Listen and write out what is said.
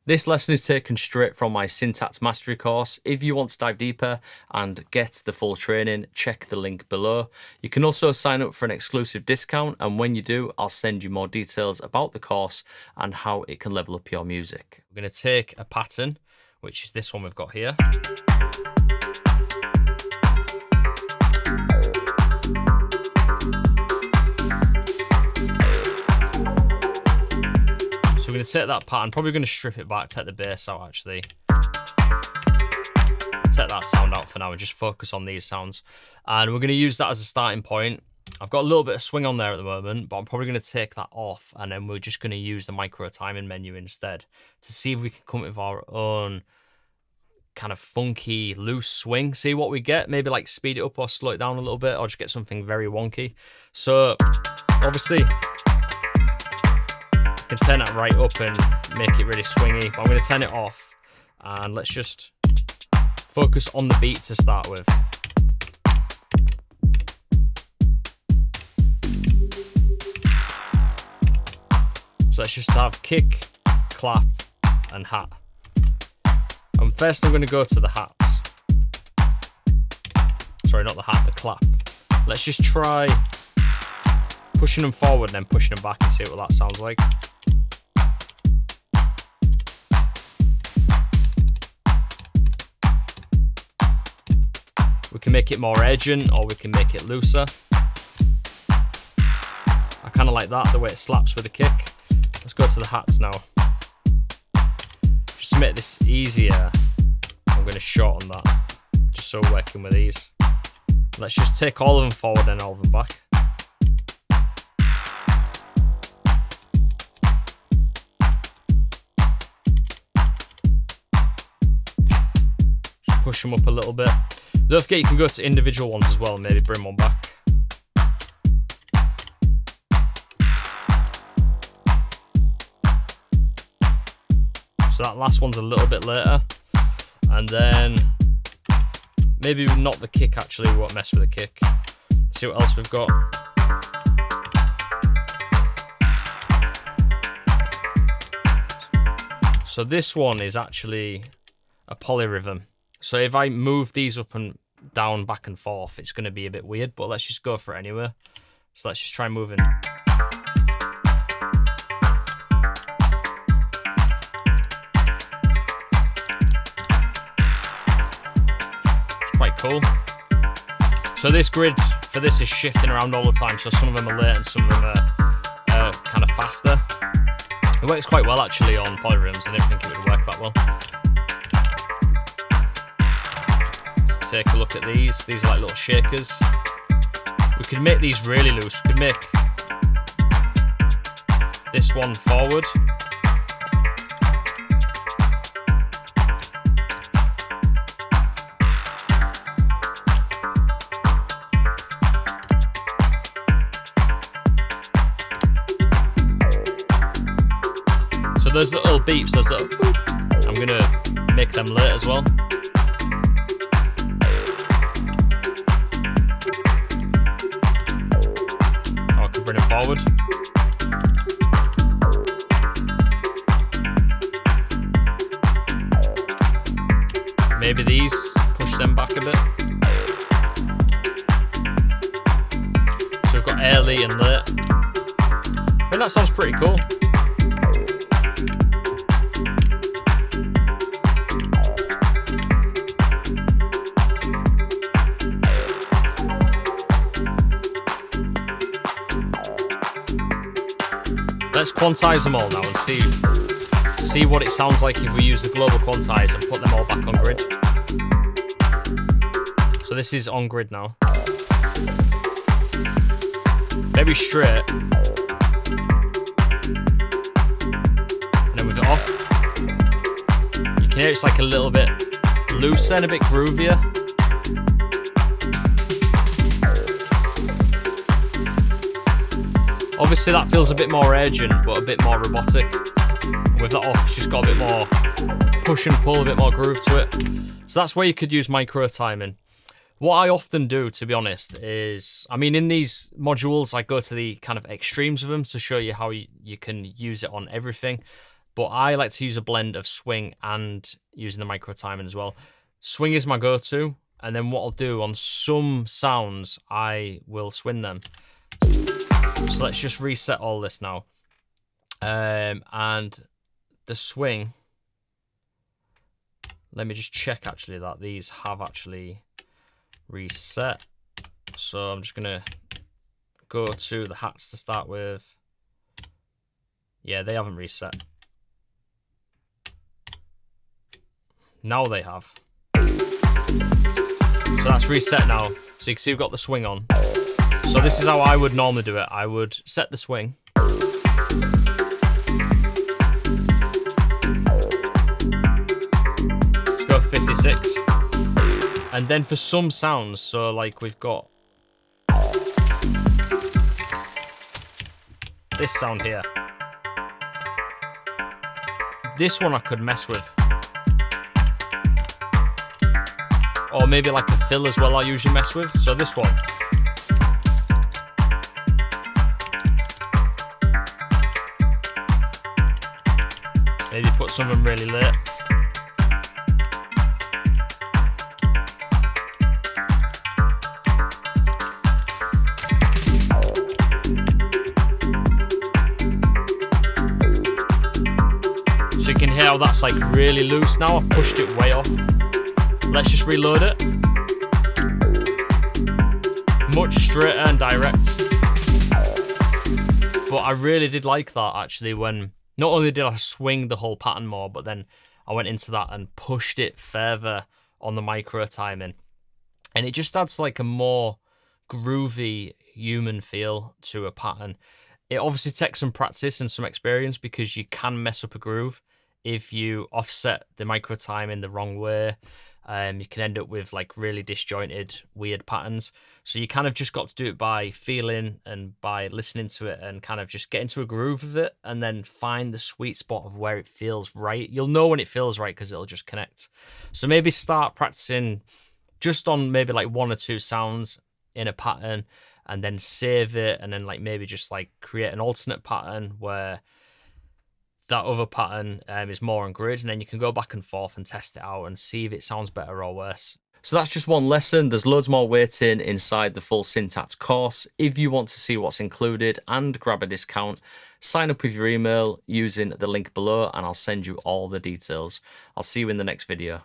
This lesson is taken straight from my Syntakt Mastery course. If you want to dive deeper and get the full training, check the link below. You can also sign up for an exclusive discount, and when you do, I'll send you more details about the course and how it can level up your music. We're going to take a pattern, which is this one we've got here. So we're going to take that pattern, probably going to strip it back, take the bass out actually. Take that sound out for now and just focus on these sounds. And we're going to use that as a starting point. I've got a little bit of swing on there at the moment, but I'm probably going to take that off, and then we're just going to use the micro timing menu instead to see if we can come up with our own kind of funky, loose swing. See what we get, maybe like speed it up or slow it down a little bit, or just get something very wonky. So obviously, I can turn that right up and make it really swingy, but I'm going to turn it off and let's just focus on the beat to start with. So let's just have kick, clap and hat. And first I'm going to go to the hats. Sorry, not the hat, the clap. Let's just try pushing them forward and then pushing them back and see what that sounds like. We can make it more urgent or we can make it looser. I kind of like that, the way it slaps with the kick. Let's go to the hats now. Just to make this easier, I'm going to shorten that, just so we're working with these. Let's just take all of them forward and all of them back. Just push them up a little bit. Don't forget you can go to individual ones as well and maybe bring one back. So that last one's a little bit later. And then maybe not the kick actually, we won't mess with the kick. See what else we've got. So this one is actually a polyrhythm. So if I move these up and down, back and forth, it's going to be a bit weird, but let's just go for it anyway. So let's just try moving. It's quite cool. So this grid for this is shifting around all the time, so some of them are late and some of them are kind of faster. It works quite well actually on polyrhythms. I didn't think it would work that well. Take a look at these. These are like little shakers. We could make these really loose. We could make this one forward. So those little beeps, those little boop, I'm gonna make them late as well. Bring it forward. Maybe these, push them back a bit. So we've got early and late. I think that sounds pretty cool. Let's quantize them all now and see what it sounds like if we use the global quantize and put them all back on grid. So this is on grid now. Very straight. And then with it off, you can hear it's like a little bit looser and a bit groovier. Obviously that feels a bit more urgent, but a bit more robotic. And with that off, it's just got a bit more push and pull, a bit more groove to it. So that's where you could use micro timing. What I often do, to be honest, is, I mean, in these modules, I go to the kind of extremes of them to show you how you can use it on everything. but I like to use a blend of swing and using the micro timing as well. Swing is my go-to, and then what I'll do on some sounds, I will swing them. So let's just reset all this now. And the swing, let me just check actually that these have actually reset. So I'm just gonna go to the hats to start with. Yeah, they haven't reset. Now they have. So that's reset now. So you can see we've got the swing on. So this is how I would normally do it. I would set the swing. Let's go 56. And then for some sounds, so like we've got this sound here. This one I could mess with. Or maybe like a fill as well I usually mess with. So this one. Maybe put something really late. So you can hear how that's like really loose now. I've pushed it way off. Let's just reload it. Much straighter and direct. But I really did like that actually when not only did I swing the whole pattern more, but then I went into that and pushed it further on the micro timing. And it just adds like a more groovy human feel to a pattern. It obviously takes some practice and some experience because you can mess up a groove if you offset the micro timing the wrong way. You can end up with like really disjointed, weird patterns. So you kind of just got to do it by feeling and by listening to it and kind of just get into a groove of it and then find the sweet spot of where it feels right. You'll know when it feels right because it'll just connect. So maybe start practicing just on maybe like 1 or 2 sounds in a pattern and then save it and then like maybe just like create an alternate pattern where that other pattern is more on grid, and then you can go back and forth and test it out and see if it sounds better or worse. So that's just one lesson. There's loads more waiting inside the full Syntakt course. If you want to see what's included and grab a discount, sign up with your email using the link below and I'll send you all the details. I'll see you in the next video.